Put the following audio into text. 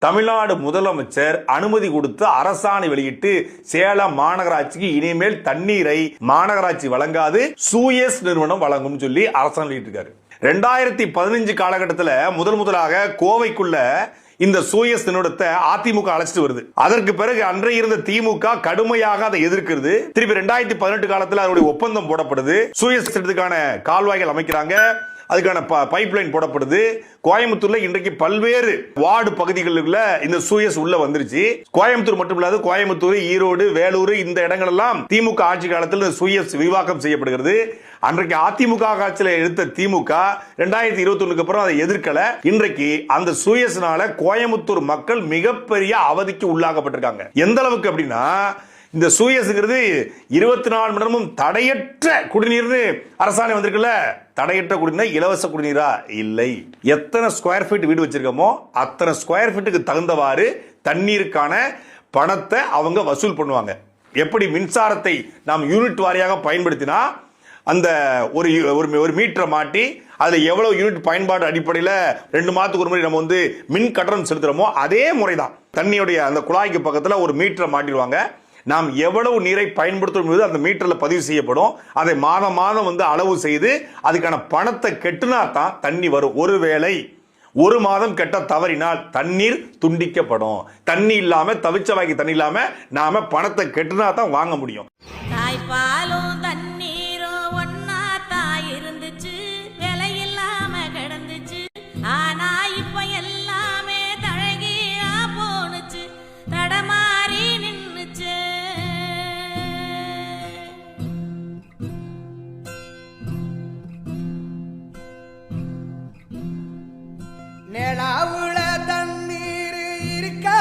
தமிழ்நாடு முதலமைச்சர் அனுமதி கொடுத்து அரசாணை வெளியிட்டு சேலம் மாநகராட்சிக்கு இனிமேல் தண்ணீரை மாநகராட்சி வழங்காது சூயஸ் நிறுவனம் வழங்கும் சொல்லி அரசாணை வெளியிட்டிருக்காரு. 2015 காலகட்டத்தில் முதலாக கோவைக்குள்ள இந்த சூயஸ் நிறுவனத்தை அதிமுக அழைச்சிட்டு வருது. அதற்கு பிறகு அன்றைய இருந்த திமுக கடுமையாக அதை எதிர்க்கிறது. திருப்பி 2018 காலத்தில் அதனுடைய ஒப்பந்தம் போடப்படுது. சூயஸ் திட்டத்துக்கான கால்வாய்கள் அமைக்கிறாங்க, அதுக்கான பைப்லைன் போடப்படுது. கோயம்புத்தூர்ல இன்றைக்கு பல்வேறு வார்டு பகுதிகளில் இந்த சூயஸ் உள்ள வந்துருச்சு. கோயம்புத்தூர் மட்டும் இல்லாது கோயம்புத்தூர், ஈரோடு, வேலூர் இந்த இடங்கள் எல்லாம் திமுக ஆட்சி காலத்தில் சூயஸ் விரிவாக்கம் செய்யப்படுகிறது. அன்றைக்கு அதிமுக ஆட்சியில் எடுத்த திமுக 2021 அப்புறம் அதை எதிர்க்கல. இன்றைக்கு அந்த சூயஸ்னால கோயம்புத்தூர் மக்கள் மிகப்பெரிய அவதிக்கு உள்ளாக்கப்பட்டிருக்காங்க. எந்த அளவுக்கு அப்படின்னா, இந்த சூயஸ்ங்கிறது 24 மணி நேரமும் தடையற்ற குடிநீர் அரசாணை வந்திருக்குல்ல. தடையற்ற குடிநீர் இலவச குடிநீரா? இல்லை. எத்தனை ஸ்கொயர் ஃபீட் வீடு வச்சிருக்கோமோ அத்தனை ஸ்கொயர் ஃபீட்டுக்கு தகுந்தவாறு தண்ணீருக்கான பணத்தை அவங்க வசூல் பண்ணுவாங்க. எப்படி மின்சாரத்தை நாம் யூனிட் வாரியாக பயன்படுத்தினா அந்த ஒரு மீட்டரை மாட்டி அதுல எவ்வளவு யூனிட் பயன்பாடு அடிப்படையில் 2 மாதத்துக்கு ஒரு முறை நம்ம மின் கட்டணம் செலுத்துறோமோ அதே முறைதான். தண்ணியுடைய அந்த குழாய்க்கு பக்கத்தில் ஒரு மீட்டரை மாட்டிடுவாங்க. நாம் எவ்வளவு நீரை பயன்படுத்தும் அந்த மீட்டர்ல பதிவு செய்யப்படும். அதை மாதம் அளவு செய்து அதுக்கான பணத்தை கெட்டுனா தான் தண்ணி வரும். ஒருவேளை ஒரு மாதம் கெட்ட தவறினால் தண்ணீர் துண்டிக்கப்படும். தண்ணி இல்லாம தவிச்ச வாங்கி தண்ணி இல்லாம நாம பணத்தை கெட்டுனா தான் வாங்க முடியும். நிலாவுல தண்ணீர் இருக்கா